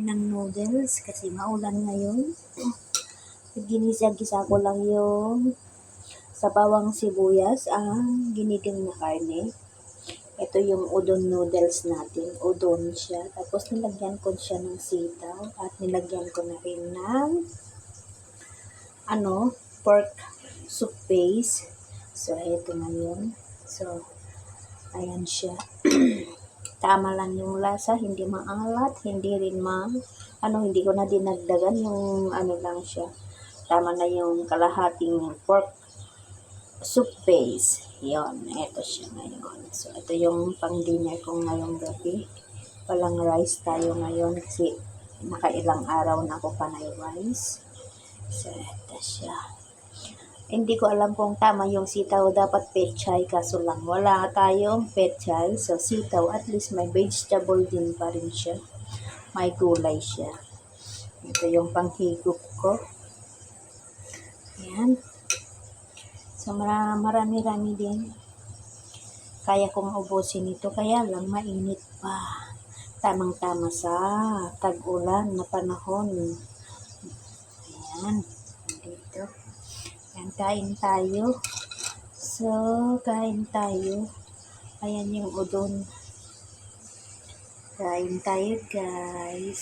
ng noodles kasi maulan ngayon. Ginisa-gisa ko lang yung sa bawang sibuyas ang giniting na karne. Ito yung udon noodles natin. Udon siya. Tapos nilagyan ko siya ng sitaw at nilagyan ko na rin ng pork soup base. So, ito na yun. So, ayan siya. Tama lang yung lasa, hindi maalat, hindi rin hindi ko na dinagdagan yung lang siya. Tama na yung kalahating pork soup base. Yon, ito siya ngayon. So, ito yung pang-dinner ko ngayong gabi. Walang rice tayo ngayon kasi nakailang araw na ako panay rice. So, ito siya. Hindi ko alam kung tama yung sitaw. Dapat pechay, kaso lang wala tayong pechay. So, sitaw, at least may vegetable din pa rin siya. May gulay siya. Ito yung panghigop ko. Ayan. So, marami-rami din. Kaya kong ubusin ito. Kaya lang, mainit pa. Tamang-tama sa tag-ulan na panahon. Ayan. Dito. Ayan, kain tayo. So, kain tayo. Ayan yung udon. Kain tayo, guys.